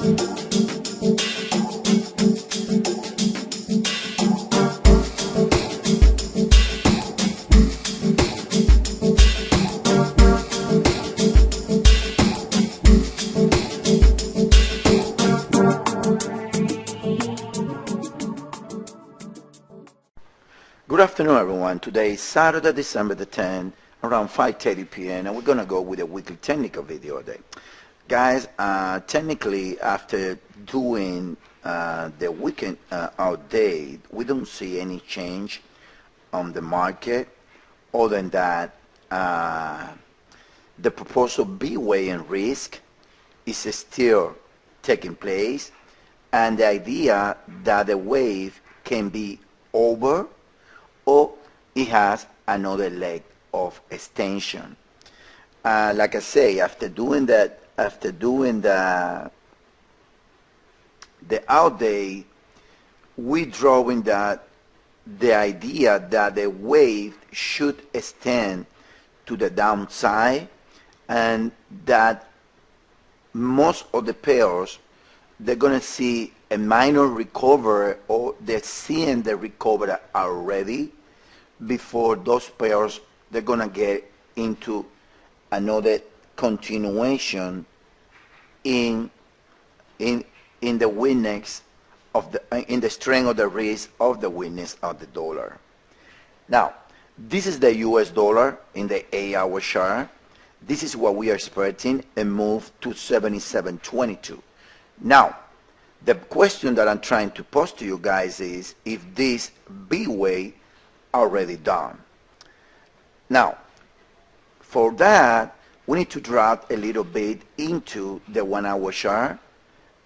Good afternoon, everyone. Today is Saturday, December the 10th, around 5:30 p.m., and we're going to go with a weekly technical video today. Guys, technically, after doing the weekend out day, we don't see any change on the market other than that the proposed B wave and risk is still taking place, and the idea that the wave can be over or it has another leg of extension. Like I say, after doing the out day, we drawing that the idea that the wave should extend to the downside, and that most of the pairs they're gonna see a minor recovery, or they're seeing the recovery already before those pairs they're gonna get into another continuation in the weakness of the strength of the risk of the weakness of the dollar. Now, this is the US dollar in the 8-hour chart. This is what we are expecting, a move to 77.22. Now, the question that I'm trying to pose to you guys is if this B wave already done. Now, for that, we need to drop a little bit into the 1-hour chart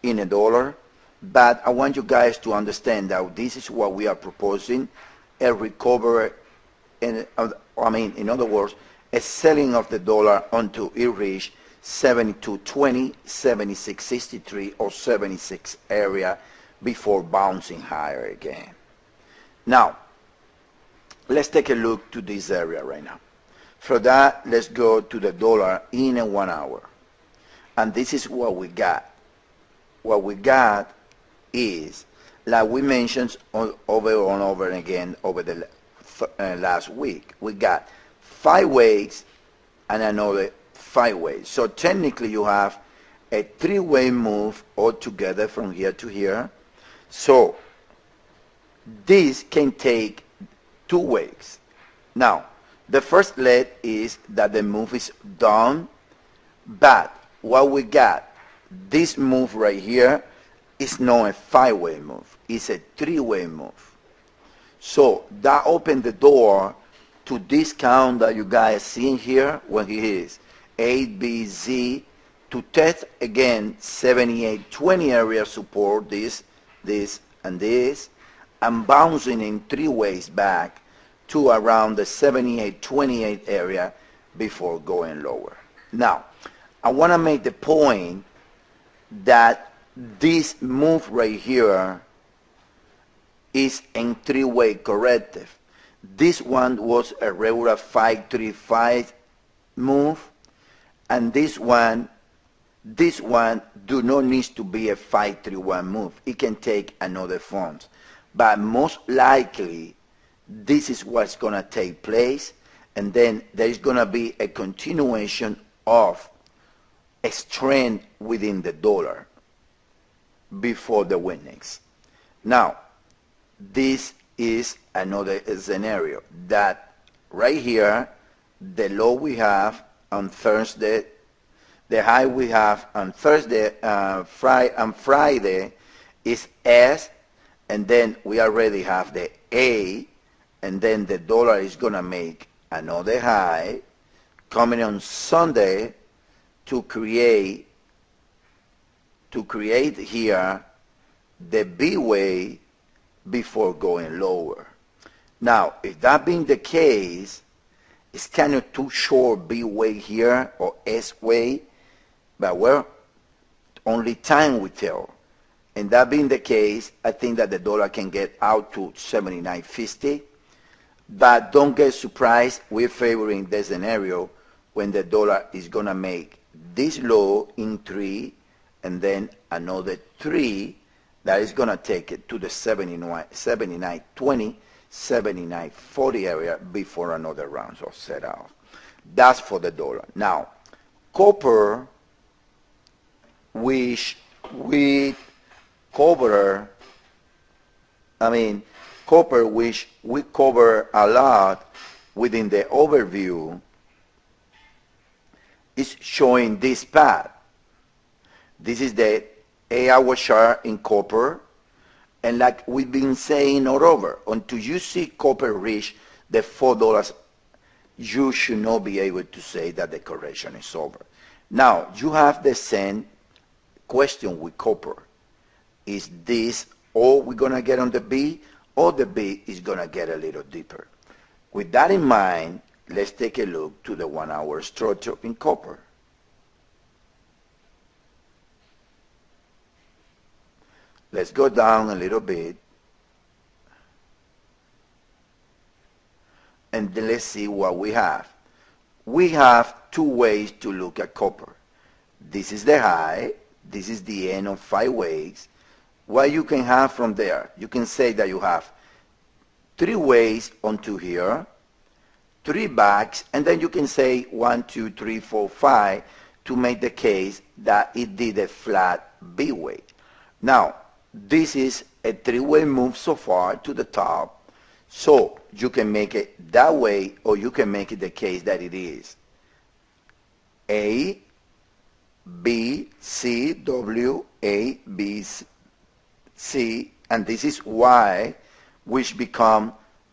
in a dollar, but I want you guys to understand that this is what we are proposing, a recovery, in other words, a selling of the dollar until it reach 72.20, 76.63, or 76 area before bouncing higher again. Now, let's take a look to this area right now. For that, let's go to the dollar in a 1 hour. And this is what we got. What we got is, like we mentioned over and over again over the last week, we got 5 waves and another 5 waves. So technically you have a 3-way move altogether from here to here. So this can take 2 waves. Now, the first leg is that the move is down, but what we got, this move right here is not a 5-way move, it's a 3-way move. So that opened the door to this count that you guys see here, what it is, ABZ, to test again 78.20 area support, this, and this, and bouncing in 3 ways back to around the 78.28 area before going lower. Now, I want to make the point that this move right here is in 3-way corrective. This one was a regular 535 move, and this one do not need to be a 531 move. It can take another form, but most likely this is what's going to take place, and then there's going to be a continuation of a strength within the dollar before the weakness. Now, this is another scenario that right here, the low we have on Thursday, the high we have on Thursday, Friday is S, and then we already have the A, and then the dollar is going to make another high coming on Sunday to create here the B wave before going lower. Now, if that being the case, it's kind of too short B wave here or S wave, but well, only time will tell. And that being the case, I think that the dollar can get out to 79.50. But don't get surprised, we're favoring the scenario when the dollar is going to make this low in 3 and then another 3 that is going to take it to the 79.20, 79.40 area before another round of set out. That's for the dollar. Now, copper, which we cover, copper, which we cover a lot within the overview, is showing this path. This is the 8-hour chart in copper, and like we've been saying all over, until you see copper reach the $4, you should not be able to say that the correction is over. Now, you have the same question with copper. Is this all we're going to get on the B, or the B is going to get a little deeper? With that in mind, let's take a look to the 1-hour structure in copper. Let's go down a little bit, and then let's see what we have. We have 2 ways to look at copper. This is the high, this is the end of 5 ways. What you can have from there, you can say that you have 3 ways onto here, 3 backs, and then you can say 1, 2, 3, 4, 5 to make the case that it did a flat B way. Now, this is a 3-way move so far to the top, so you can make it that way, or you can make it the case that it is A, B, C, W, A, B, C, and this is Y, which become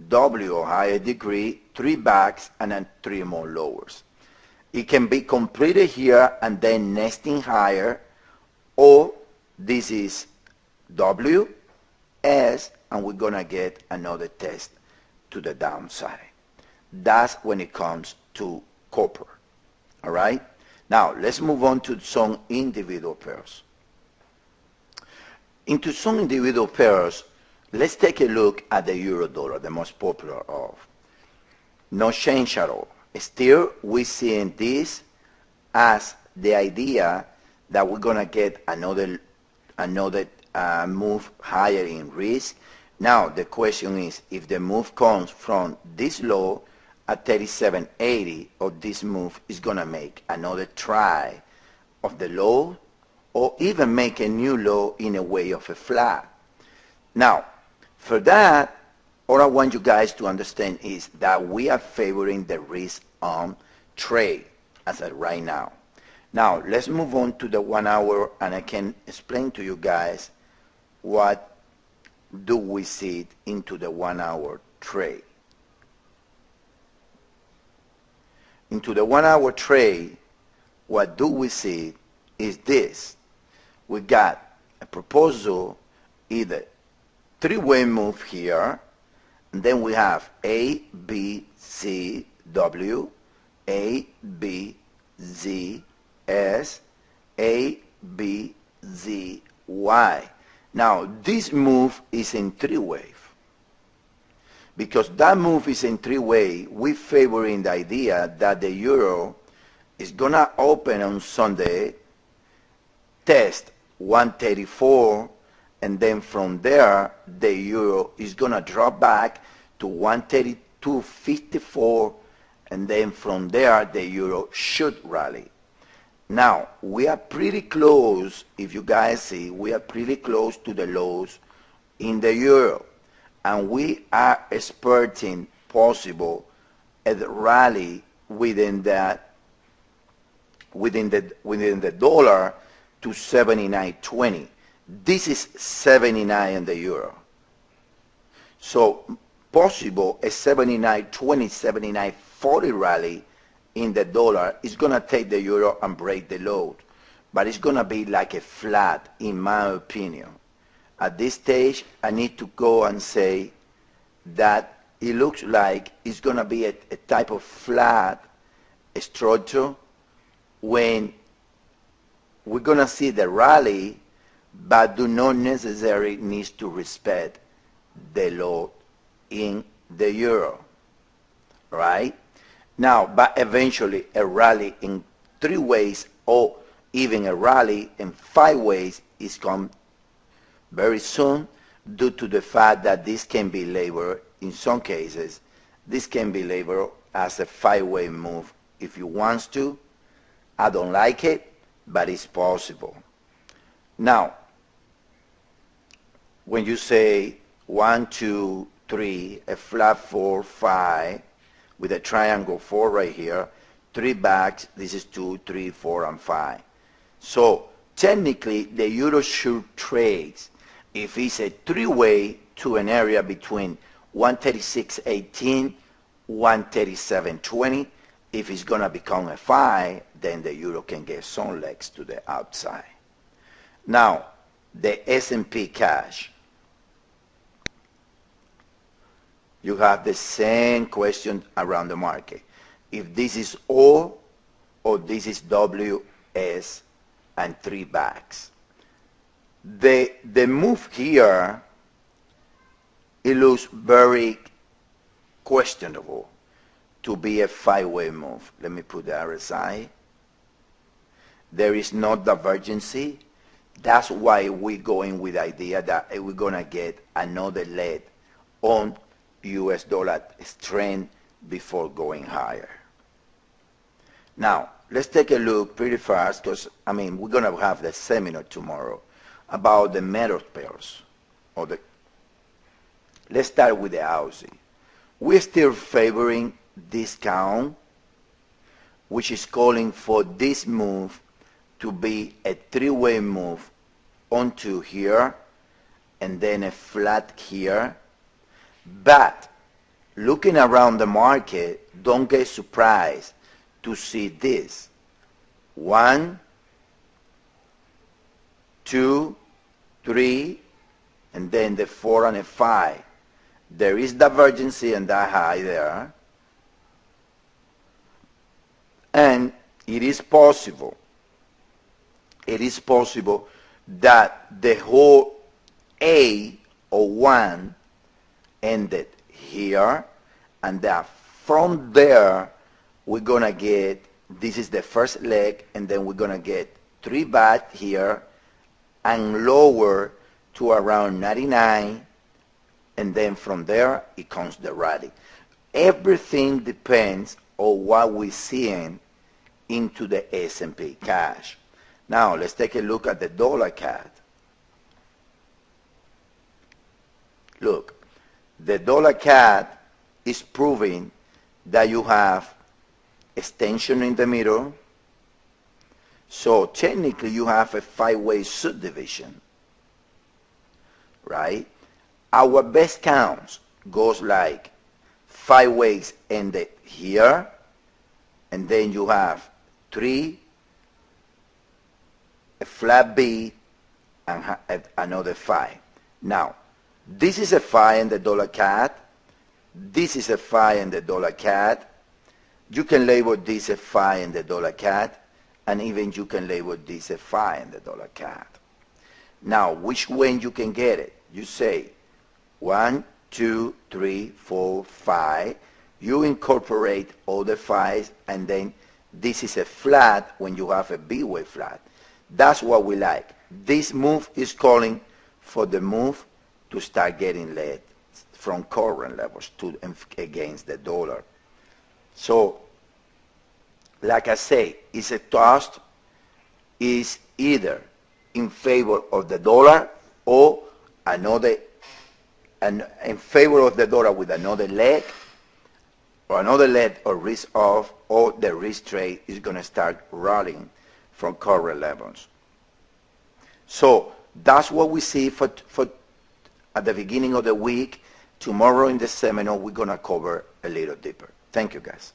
W or higher degree, 3 backs, and then 3 more lowers. It can be completed here and then nesting higher, or this is W, S, and we're going to get another test to the downside. That's when it comes to copper. All right? Now, let's move on to some individual pairs. Into some individual pairs, let's take a look at the euro dollar, the most popular of. No change at all. Still, we're seeing this as the idea that we're going to get another move higher in risk. Now, the question is, if the move comes from this low at 37.80, or this move is going to make another try of the low, or even make a new low in a way of a flat. Now, for that, all I want you guys to understand is that we are favoring the risk on trade as of right now. Now, let's move on to the 1 hour, and I can explain to you guys what do we see into the 1 hour trade. Into the 1 hour trade, what do we see is this. We got a proposal, either 3-way move here, and then we have A, B, C, W, A, B, Z, S, A, B, Z, Y. Now, this move is in 3-way. Because that move is in 3-way, we're favoring the idea that the euro is going to open on Sunday, test 134, and then from there, the euro is going to drop back to 132.54, and then from there, the euro should rally. Now, we are pretty close, if you guys see, we are pretty close to the lows in the euro. And we are expecting possible a rally within the dollar to 79.20. This is 79 in the euro. So possible a 79.20, 79.40 rally in the dollar is going to take the euro and break the low. But it's going to be like a flat, in my opinion. At this stage, I need to go and say that it looks like it's going to be a type of flat structure when we're going to see the rally, but do not necessarily need to respect the low in the euro, right? Now, but eventually a rally in 3 ways or even a rally in 5 ways is come very soon, due to the fact that this can be labeled, in some cases, this can be labeled as a 5-way move if you want to. I don't like it, but it's possible. Now, when you say 1, 2, 3, a flat 4, 5, with a triangle 4 right here, 3 backs, this is 2, 3, 4, and 5. So technically, the euro should trade if it's a 3-way to an area between 136.18, 137.20. If it's going to become a 5, then the euro can get some legs to the outside. Now, the S&P cash. You have the same question around the market. If this is O or this is WS and 3 backs. The move here, it looks very questionable to be a 5-way move. Let me put the RSI. There is no divergency. That's why we're going with the idea that we're going to get another leg on US dollar strength before going higher. Now, let's take a look pretty fast, because, we're going to have the seminar tomorrow about the metal pairs. Let's start with the Aussie. We're still favoring discount, which is calling for this move to be a 3-way move onto here, and then a flat here. But looking around the market, don't get surprised to see this. 1, 2, 3, and then the 4 and a 5. There is divergency in that high there. And it is possible that the whole A or 1 ended here, and that from there we're going to get, this is the first leg, and then we're going to get 3 baht here and lower to around 99, and then from there it comes the rally. Everything depends on what we're seeing into the S&P cash. Now let's take a look at the dollar CAD. Look, the dollar CAD is proving that you have extension in the middle. So technically you have a 5-way subdivision, right? Our best counts goes like 5 ways ended here, and then you have 3, a flat B, and another 5. Now, this is a 5 in the dollar CAD. This is a 5 in the dollar CAD. You can label this a 5 in the dollar CAD, and even you can label this a 5 in the dollar CAD. Now, which way you can get it? You say 1, 2, 3, 4, 5. You incorporate all the 5s, and then this is a flat when you have a B-way flat. That's what we like. This move is calling for the move to start getting led from current levels to against the dollar. So, like I say, it's a toss. Is either in favor of the dollar or another, and in favor of the dollar with another leg, or risk off, or the risk trade is going to start rolling from current levels. So that's what we see for at the beginning of the week. Tomorrow in the seminar, we're going to cover a little deeper. Thank you, guys.